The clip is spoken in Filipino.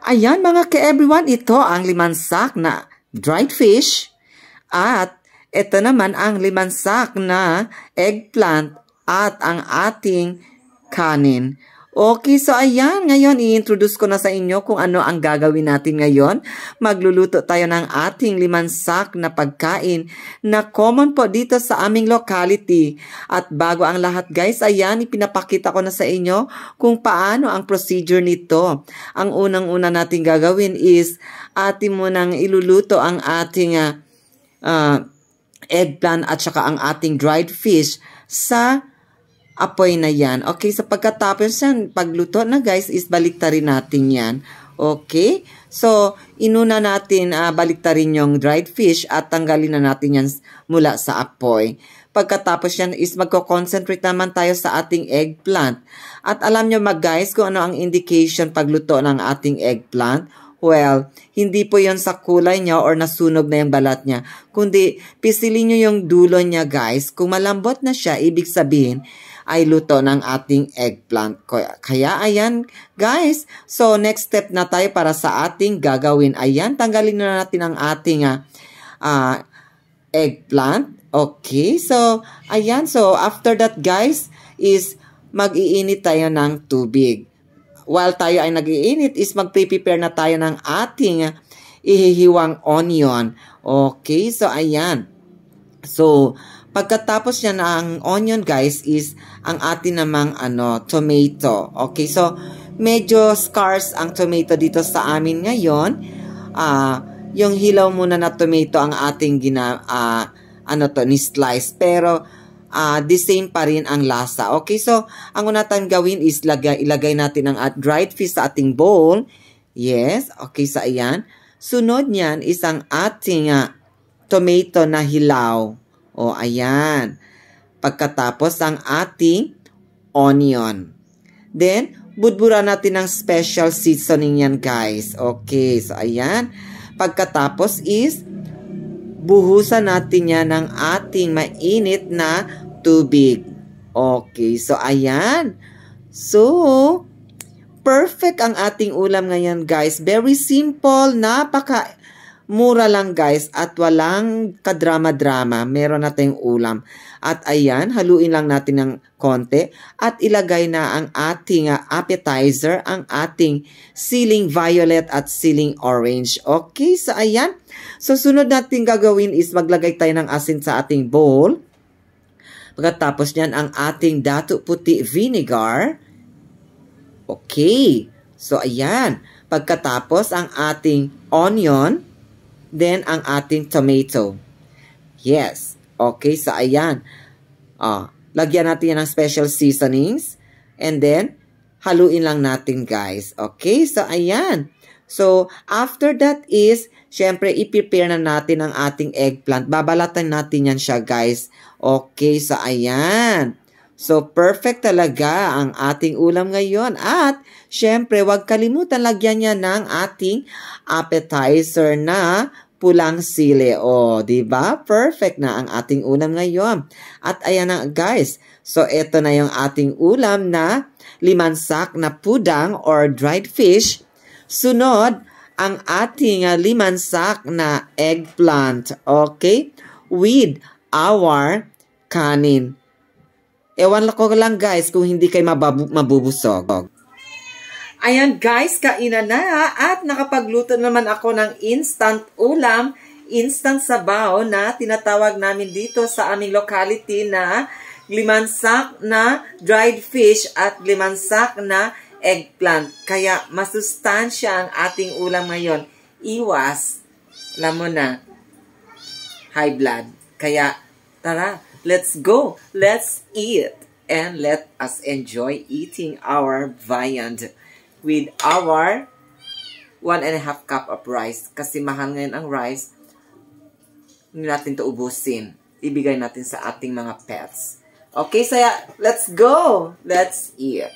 Ayan mga ka-everyone, ito ang 5 sak na dried fish at ito naman ang 5 sak na eggplant at ang ating kanin. Okay, so ayan, ngayon i-introduce ko na sa inyo kung ano ang gagawin natin ngayon. Magluluto tayo ng ating 5 sak na pagkain na common po dito sa aming locality. At bago ang lahat guys, ayan, ipinapakita ko na sa inyo kung paano ang procedure nito. Ang unang-una natin gagawin is atin munang iluluto ang ating eggplant at saka ang ating dried fish sa apoy na yan. Okay, sa pagkatapos yan, pagluto na guys, is baliktarin natin yan. Okay, so inuna natin baliktarin yung dried fish at tanggalin na natin yan mula sa apoy. Pagkatapos yan is magko-concentrate naman tayo sa ating eggplant. At alam nyo guys kung ano ang indication pagluto ng ating eggplant? Well, hindi po yon sa kulay niya or nasunog na yung balat niya. Kundi, pisilin nyo yung dulo niya guys. Kung malambot na siya, ibig sabihin ay luto ng ating eggplant. Kaya ayan guys. So next step na tayo para sa ating gagawin. Ayan, tanggalin na natin ang ating eggplant. Okay, so ayan. So after that guys is mag-iinit tayo ng tubig. While tayo ay nag-iinit is mag-prepare na tayo ng ating ihihiwang onion. Okay, so ayan. So pagkatapos yan ang onion guys is ang atin namang tomato. Okay, so medyo scarce ang tomato dito sa amin ngayon. Yung hilaw muna na tomato ang ating ni-slice. Pero the same pa rin ang lasa. Okay, so ang una natin gawin is ilagay natin ang dried fish sa ating bowl. Yes, okay, so ayan. Sunod niyan is ang ating tomato na hilaw. O, ayan. Pagkatapos ang ating onion. Then, budbura natin ng special seasoning yan, guys. Okay, so ayan. Pagkatapos is, buhusan natin yan ng ating mainit na tubig. Okay, so ayan. So, perfect ang ating ulam ngayon, guys. Very simple, mura lang guys at walang kadrama-drama. Meron na tayong ulam. At ayan, haluin lang natin ng konti at ilagay na ang ating appetizer, ang ating siling violet at siling orange. Okay, so ayan. So sunod natin gagawin is maglagay tayo ng asin sa ating bowl. Pagkatapos niyan ang ating dato puti vinegar. Okay, so ayan. Pagkatapos ang ating onion. Then, ang ating tomato. Yes. Okay, so ayan. Lagyan natin yan ng special seasonings. And then, haluin lang natin, guys. Okay, so ayan. So, after that is, syempre, i-prepare na natin ang ating eggplant. Babalatan natin yan siya, guys. Okay, so ayan. So, perfect talaga ang ating ulam ngayon. At, syempre, huwag kalimutan lagyan niya ng ating appetizer na pulang sili. O, diba? Perfect na ang ating ulam ngayon. At ayan na guys. So, ito na yung ating ulam na 5 sak na pudang or dried fish. Sunod, ang ating 5 sak na eggplant. Okay? With our kanin. Ewan ko lang guys kung hindi kayo mabubusog. Ayan guys, kainan na at nakapagluto naman ako ng instant ulam, instant sabaw na tinatawag namin dito sa aming locality na 5 sak na dried fish at 5 sak na eggplant. Kaya masustansya ang ating ulam ngayon. Iwas, alam mo na, high blood. Kaya tara, let's go, let's eat, and let us enjoy eating our viand with our 1.5 cup of rice. Kasi mahal ngayon ang rice. Hindi natin ito ubusin. Ibigay natin sa ating mga pets. Okay, so let's go. Let's eat.